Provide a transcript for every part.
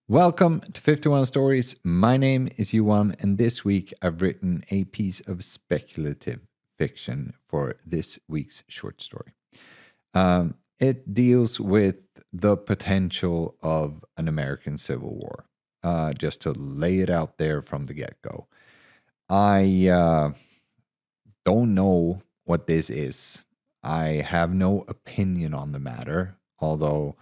Welcome to 51 Stories. My name is Johan, and this week I've written a piece of speculative fiction for this week's short story. It deals with the potential of an American Civil War, just to lay it out there from the get go. I don't know what this is. I have no opinion on the matter, although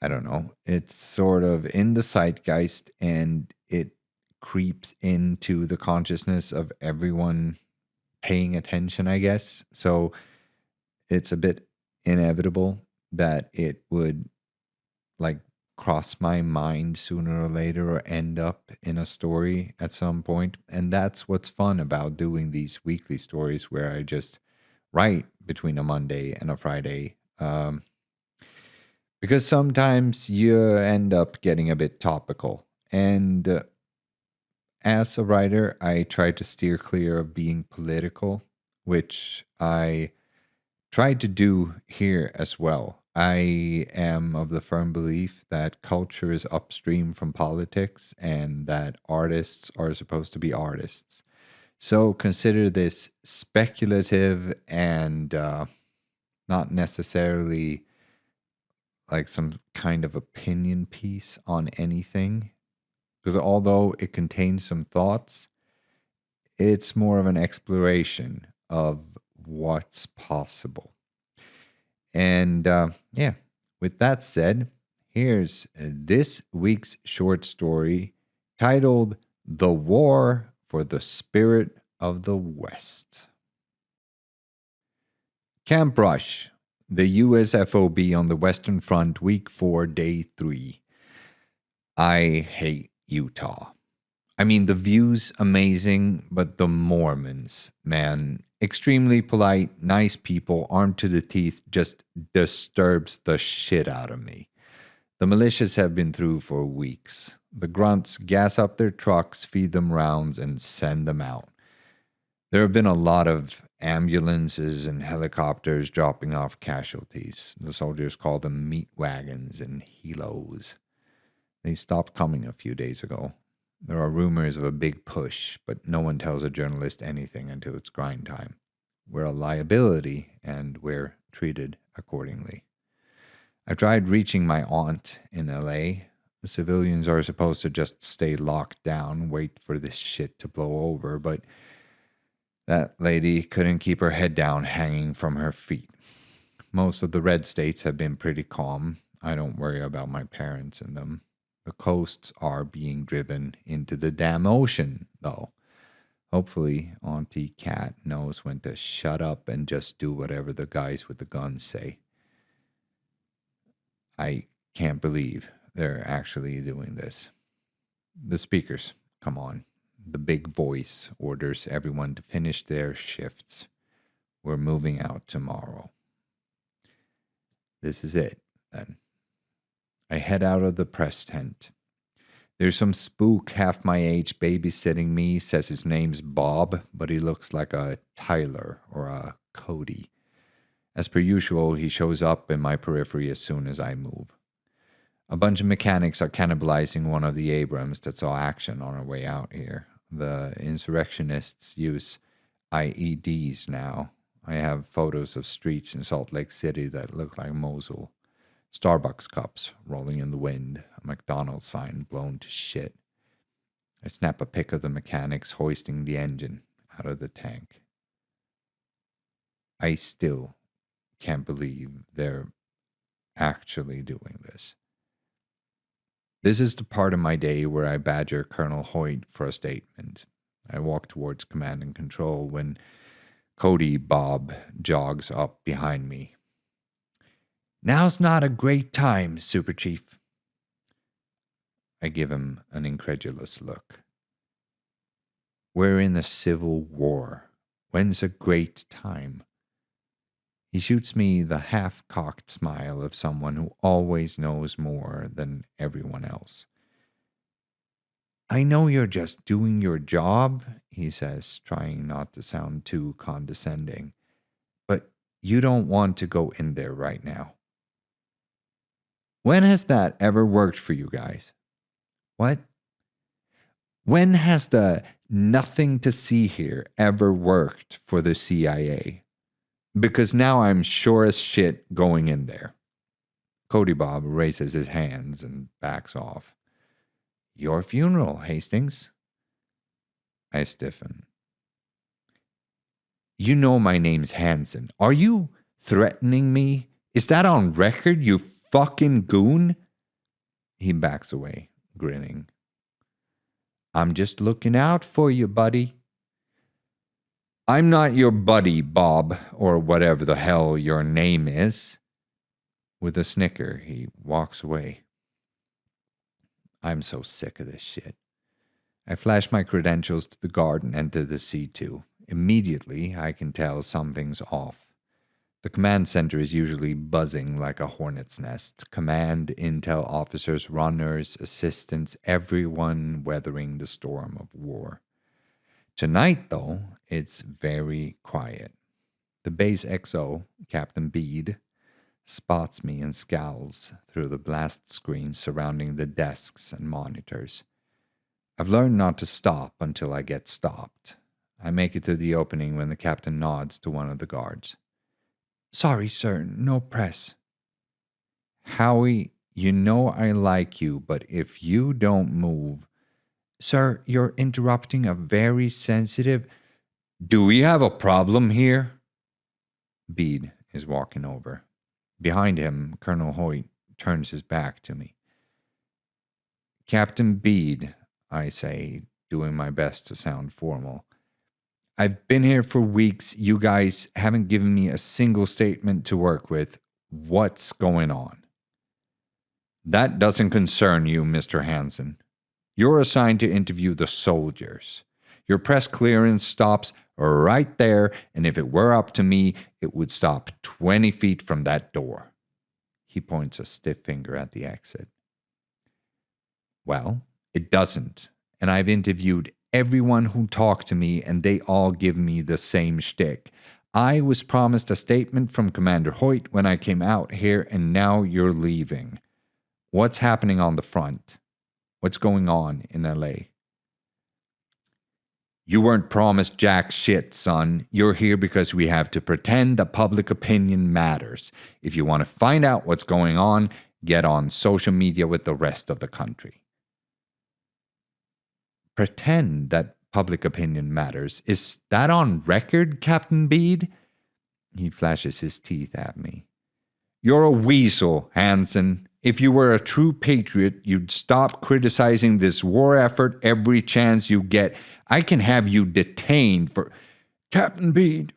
I don't know. It's sort of in the zeitgeist and it creeps into the consciousness of everyone paying attention, I guess. So it's a bit inevitable that it would like cross my mind sooner or later or end up in a story at some point. And that's what's fun about doing these weekly stories where I just write between a Monday and a Friday. Because sometimes you end up getting a bit topical. And as a writer, I try to steer clear of being political, which I try to do here as well. I am of the firm belief that culture is upstream from politics and that artists are supposed to be artists. So consider this speculative and not necessarily like some kind of opinion piece on anything. Because although it contains some thoughts, it's more of an exploration of what's possible. And yeah, with that said, here's this week's short story titled The War for the Spirit of the West. Camp Rush, the US FOB on the Western Front, Week 4, Day 3. I hate Utah. I mean, the view's amazing, but the Mormons, man, extremely polite, nice people, armed to the teeth, just disturbs the shit out of me. The militias have been through for weeks. The grunts gas up their trucks, feed them rounds, and send them out. There have been a lot of ambulances and helicopters dropping off casualties. The soldiers call them meat wagons and helos. They stopped coming a few days ago. There are rumors of a big push, but no one tells a journalist anything until it's grind time. We're a liability, and we're treated accordingly. I tried reaching my aunt in LA. The civilians are supposed to just stay locked down, wait for this shit to blow over, but that lady couldn't keep her head down hanging from her feet. Most of the red states have been pretty calm. I don't worry about my parents in them. The coasts are being driven into the damn ocean, though. Hopefully, Auntie Cat knows when to shut up and just do whatever the guys with the guns say. I can't believe they're actually doing this. The speakers, come on. The big voice orders everyone to finish their shifts. We're moving out tomorrow. This is it, then. I head out of the press tent. There's some spook half my age babysitting me, says his name's Bob, but he looks like a Tyler or a Cody. As per usual, he shows up in my periphery as soon as I move. A bunch of mechanics are cannibalizing one of the Abrams that saw action on our way out here. The insurrectionists use IEDs now. I have photos of streets in Salt Lake City that look like Mosul. Starbucks cups rolling in the wind, a McDonald's sign blown to shit. I snap a pic of the mechanics hoisting the engine out of the tank. I still can't believe they're actually doing this. This is the part of my day where I badger Colonel Hoyt for a statement. I walk towards command and control when Cody Bob jogs up behind me. Now's not a great time, Super Chief. I give him an incredulous look. We're in a civil war. When's a great time? He shoots me the half-cocked smile of someone who always knows more than everyone else. I know you're just doing your job, he says, trying not to sound too condescending, but you don't want to go in there right now. When has that ever worked for you guys? What? When has the nothing to see here ever worked for the CIA? Because now I'm sure as shit going in there. Cody Bob raises his hands and backs off. Your funeral, Hastings. I stiffen. You know my name's Hansen. Are you threatening me? Is that on record, you fucking goon? He backs away, grinning. I'm just looking out for you, buddy. I'm not your buddy, Bob, or whatever the hell your name is. With a snicker, he walks away. I'm so sick of this shit. I flash my credentials to the guard and enter the C2. Immediately, I can tell something's off. The command center is usually buzzing like a hornet's nest. Command, intel officers, runners, assistants, everyone weathering the storm of war. Tonight, though, it's very quiet. The base XO, Captain Bede, spots me and scowls through the blast screens surrounding the desks and monitors. I've learned not to stop until I get stopped. I make it to the opening when the captain nods to one of the guards. Sorry, sir, no press. Howie, you know I like you, but if you don't move... Sir, you're interrupting a very sensitive... Do we have a problem here? Bede is walking over. Behind him, Colonel Hoyt turns his back to me. Captain Bede, I say, doing my best to sound formal. I've been here for weeks. You guys haven't given me a single statement to work with. What's going on? That doesn't concern you, Mr. Hansen. You're assigned to interview the soldiers. Your press clearance stops right there, and if it were up to me, it would stop 20 feet from that door. He points a stiff finger at the exit. Well, it doesn't, and I've interviewed everyone who talked to me, and they all give me the same shtick. I was promised a statement from Commander Hoyt when I came out here, and now you're leaving. What's happening on the front? What's going on in LA? You weren't promised jack shit, son. You're here because we have to pretend that public opinion matters. If you want to find out what's going on, get on social media with the rest of the country. Pretend that public opinion matters. Is that on record, Captain Bede? He flashes his teeth at me. You're a weasel, Hansen. If you were a true patriot, you'd stop criticizing this war effort every chance you get. I can have you detained for... Captain Bede.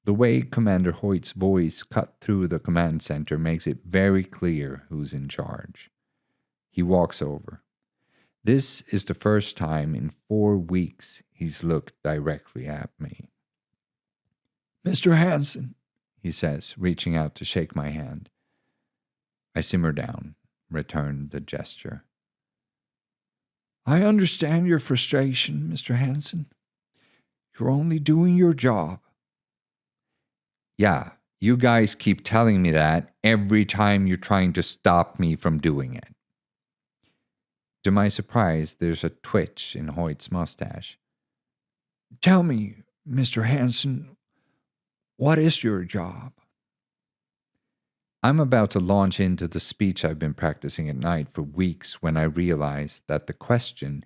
The way Commander Hoyt's voice cut through the command center makes it very clear who's in charge. He walks over. This is the first time in 4 weeks he's looked directly at me. Mr. Hansen, he says, reaching out to shake my hand. I simmer down, return the gesture. I understand your frustration, Mr. Hansen. You're only doing your job. Yeah, you guys keep telling me that every time you're trying to stop me from doing it. To my surprise, there's a twitch in Hoyt's mustache. Tell me, Mr. Hansen, what is your job? I'm about to launch into the speech I've been practicing at night for weeks when I realize that the question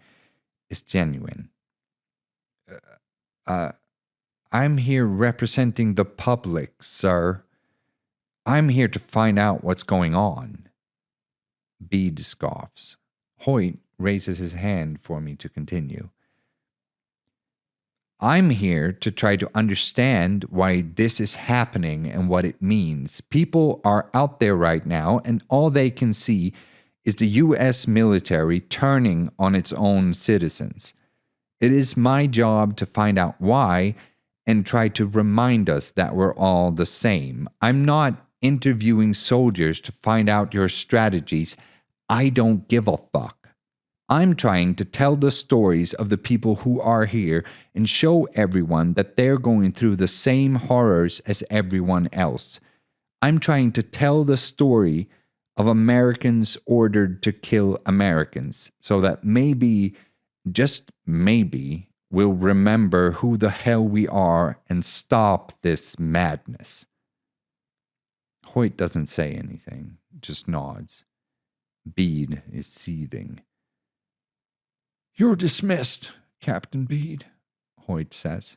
is genuine. I'm here representing the public, sir. I'm here to find out what's going on. Bede scoffs. Hoyt raises his hand for me to continue. I'm here to try to understand why this is happening and what it means. People are out there right now, and all they can see is the U.S. military turning on its own citizens. It is my job to find out why and try to remind us that we're all the same. I'm not interviewing soldiers to find out your strategies. I don't give a fuck. I'm trying to tell the stories of the people who are here and show everyone that they're going through the same horrors as everyone else. I'm trying to tell the story of Americans ordered to kill Americans, so that maybe, just maybe, we'll remember who the hell we are and stop this madness. Hoyt doesn't say anything, just nods. Bede is seething. "You're dismissed, Captain Bede," Hoyt says.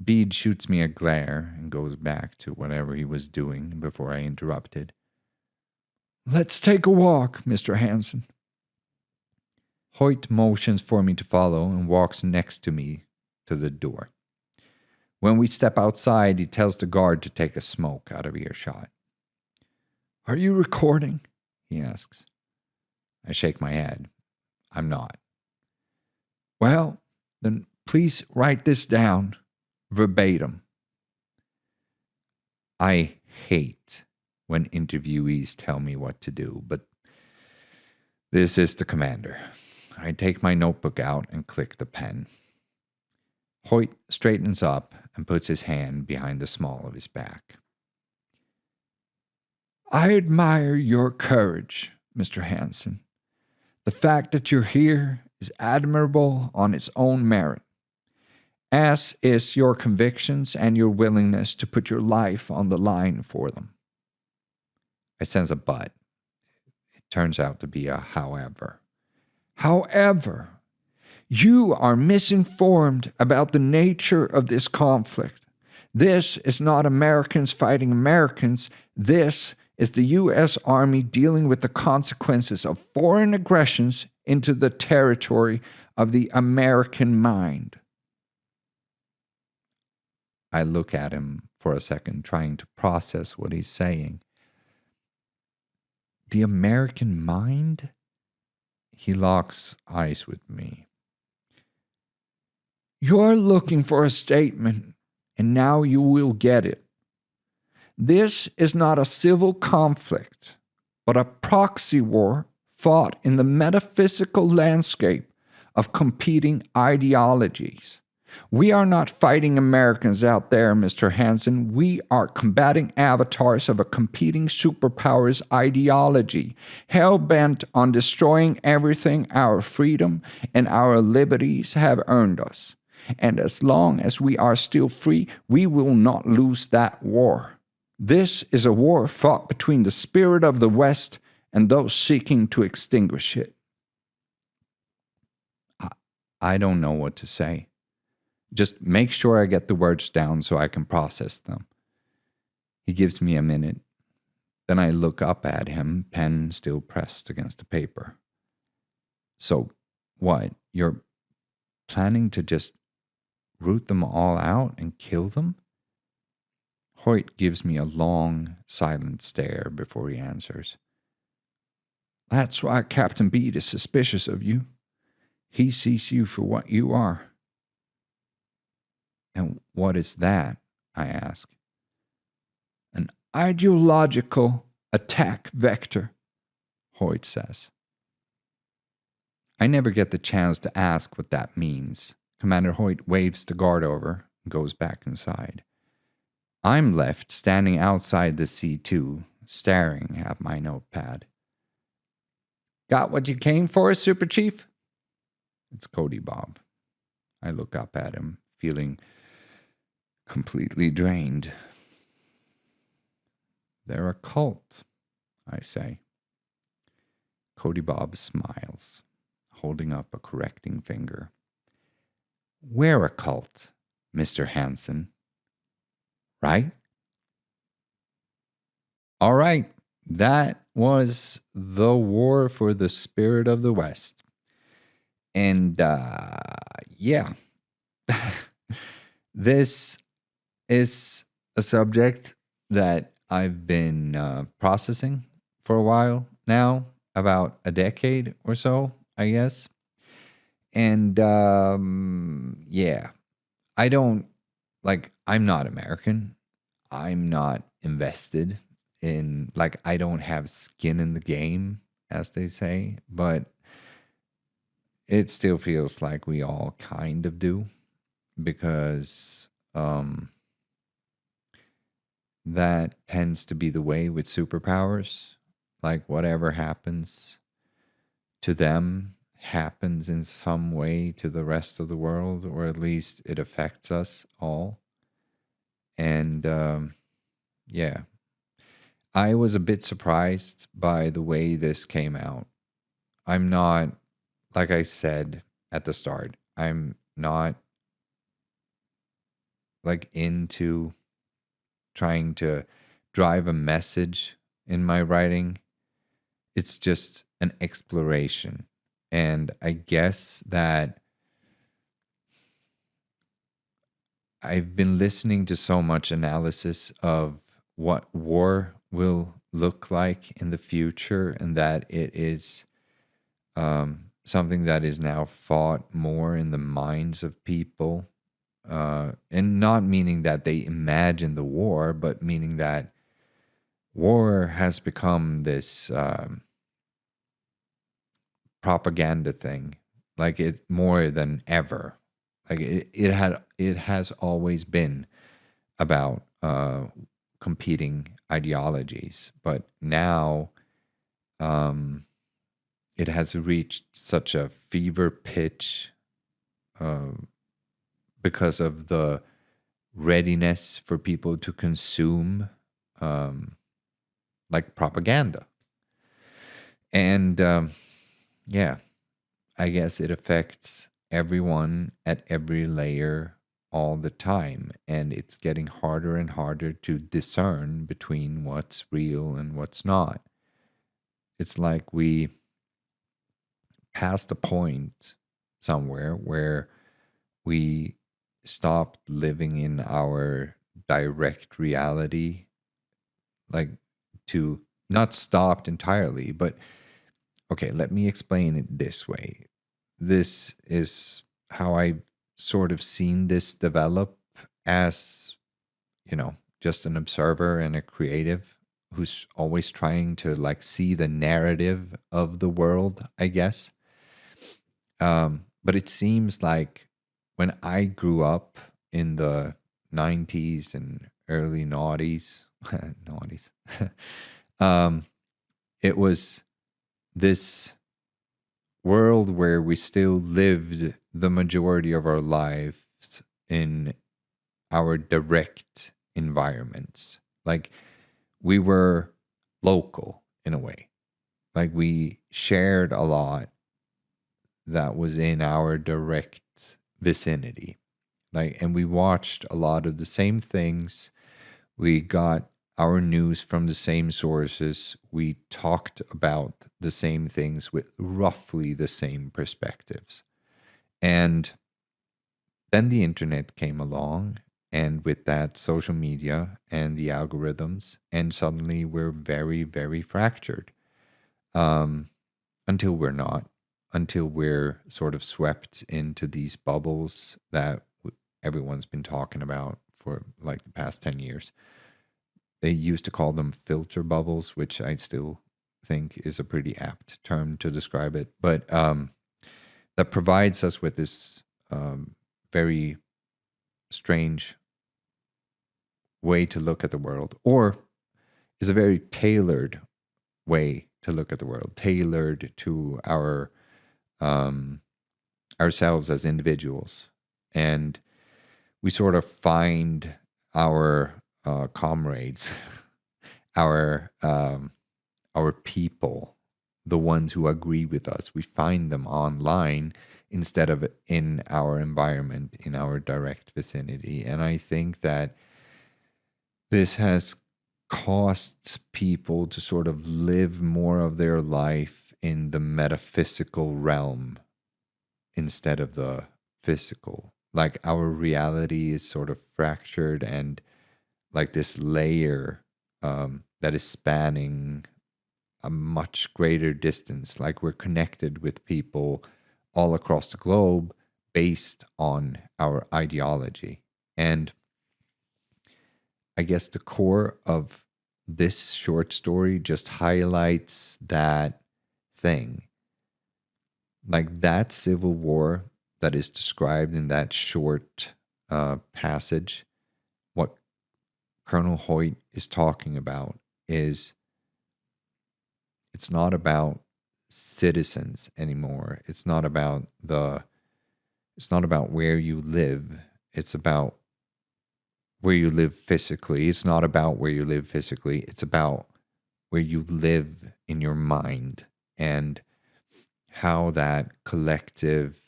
Bede shoots me a glare and goes back to whatever he was doing before I interrupted. "Let's take a walk, Mr. Hansen." Hoyt motions for me to follow and walks next to me to the door. When we step outside, he tells the guard to take a smoke out of earshot. "Are you recording?" he asks. I shake my head. I'm not. "Well, then please write this down, verbatim." I hate when interviewees tell me what to do, but this is the commander. I take my notebook out and click the pen. Hoyt straightens up and puts his hand behind the small of his back. "I admire your courage, Mr. Hansen. The fact that you're here is admirable on its own merit, as is your convictions and your willingness to put your life on the line for them." I sense a but. It turns out to be a however. "However, you are misinformed about the nature of this conflict. This is not Americans fighting Americans. This is the U.S. Army dealing with the consequences of foreign aggressions into the territory of the American mind." I look at him for a second, trying to process what he's saying. The American mind? He locks eyes with me. "You're looking for a statement, and now you will get it. This is not a civil conflict, but a proxy war fought in the metaphysical landscape of competing ideologies. We are not fighting Americans out there, Mr. Hansen. We are combating avatars of a competing superpower's ideology, hell-bent on destroying everything our freedom and our liberties have earned us. And as long as we are still free, we will not lose that war. This is a war fought between the spirit of the West and those seeking to extinguish it." I don't know what to say. Just make sure I get the words down so I can process them. He gives me a minute. Then I look up at him, pen still pressed against the paper. "So, what? You're planning to just root them all out and kill them?" Hoyt gives me a long, silent stare before he answers. "That's why Captain Bede is suspicious of you. He sees you for what you are." "And what is that?" I ask. "An ideological attack vector," Hoyt says. I never get the chance to ask what that means. Commander Hoyt waves the guard over and goes back inside. I'm left standing outside the C2, staring at my notepad. "Got what you came for, Super Chief?" It's Cody Bob. I look up at him, feeling completely drained. "They're a cult," I say. Cody Bob smiles, holding up a correcting finger. "We're a cult, Mr. Hansen. Right?" All right, that was The War for the Spirit of the West. And yeah, this is a subject that I've been processing for a while now, about a decade or so, I guess. And yeah, I'm not American. I'm not invested in, I don't have skin in the game, as they say, but it still feels like we all kind of do, because that tends to be the way with superpowers. Like whatever happens to them happens in some way to the rest of the world, or at least it affects us all. And yeah, I was a bit surprised by the way this came out. I'm not, like I said at the start, I'm not like into trying to drive a message in my writing. It's just an exploration. And I guess that I've been listening to so much analysis of what war will look like in the future, and that it is something that is now fought more in the minds of people. And not meaning that they imagine the war, but meaning that war has become this propaganda thing, like it more than ever. Like it has always been about competing ideologies, but now um, it has reached such a fever pitch uh, because of the readiness for people to consume um, like propaganda. And yeah, I guess it affects everyone at every layer all the time. And it's getting harder and harder to discern between what's real and what's not. It's like we passed a point somewhere where we stopped living in our direct reality, like to not stopped entirely, but okay, let me explain it this way. This is how I've sort of seen this develop as, just an observer and a creative who's always trying to like see the narrative of the world, I guess. But it seems like when I grew up in the 90s and early noughties, noughties, um, it was this world where we still lived the majority of our lives in our direct environments. Like we were local in a way. Like we shared a lot that was in our direct vicinity. Like, and we watched a lot of the same things. We got our news from the same sources. We talked about the same things with roughly the same perspectives. And then the internet came along, and with that, social media and the algorithms, and suddenly we're very, very fractured. Um, until we're not, until we're sort of swept into these bubbles that everyone's been talking about for like the past 10 years. They used to call them filter bubbles, which I still think is a pretty apt term to describe it. But that provides us with this very strange way to look at the world, or is a very tailored way to look at the world, tailored to our um, ourselves as individuals, and we sort of find our comrades, our people, the ones who agree with us. We find them online instead of in our environment, in our direct vicinity. And I think that this has caused people to sort of live more of their life in the metaphysical realm instead of the physical. Like our reality is sort of fractured, and like this layer that is spanning a much greater distance. Like we're connected with people all across the globe based on our ideology. And I guess the core of this short story just highlights that thing. Like that civil war that is described in that short passage, what Colonel Hoyt is talking about is It's not about citizens anymore. It's not about where you live. It's about where you live physically. It's not about where you live physically. It's about where you live in your mind and how that collective,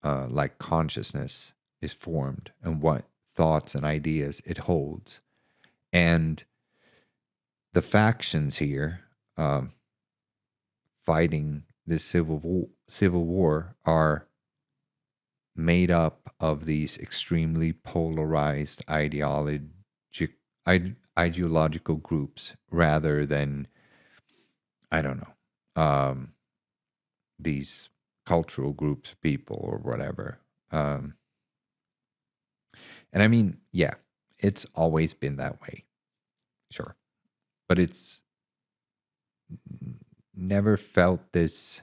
like consciousness, is formed and what thoughts and ideas it holds. And the factions here fighting this civil war are made up of these extremely polarized ideological groups rather than, I don't know, these cultural groups, people, or whatever. And I mean, yeah, it's always been that way, sure. But it's never felt this,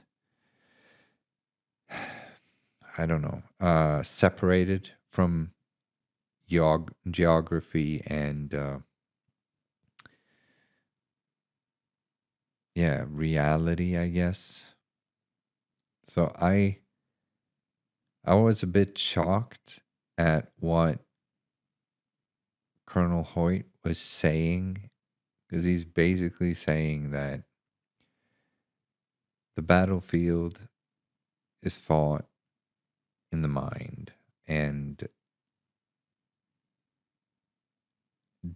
I don't know, separated from geography and, yeah, reality, I guess. So I was a bit shocked at what Colonel Hoyt was saying, because he's basically saying that the battlefield is fought in the mind, and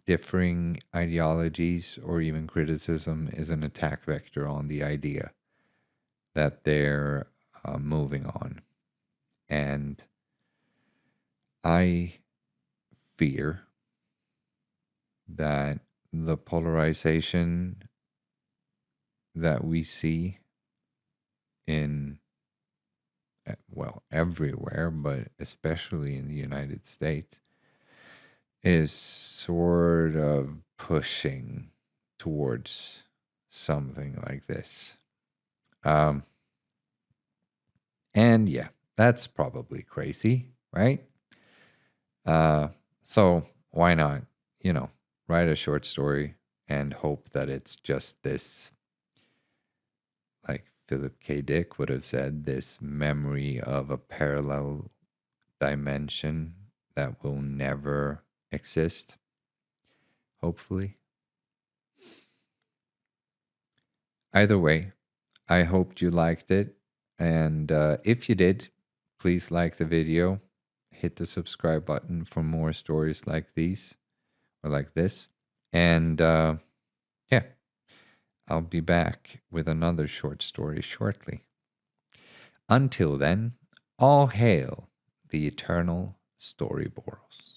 differing ideologies or even criticism is an attack vector on the idea that they're moving on. And I fear that the polarization that we see in, well, everywhere, but especially in the United States, is sort of pushing towards something like this. And yeah, that's probably crazy, right? So why not, write a short story and hope that it's just this, like Philip K. Dick would have said, this memory of a parallel dimension that will never exist, hopefully. Either way, I hoped you liked it. And if you did, please like the video. Hit the subscribe button for more stories like these or like this. And yeah, I'll be back with another short story shortly. Until then, all hail the eternal storyboros.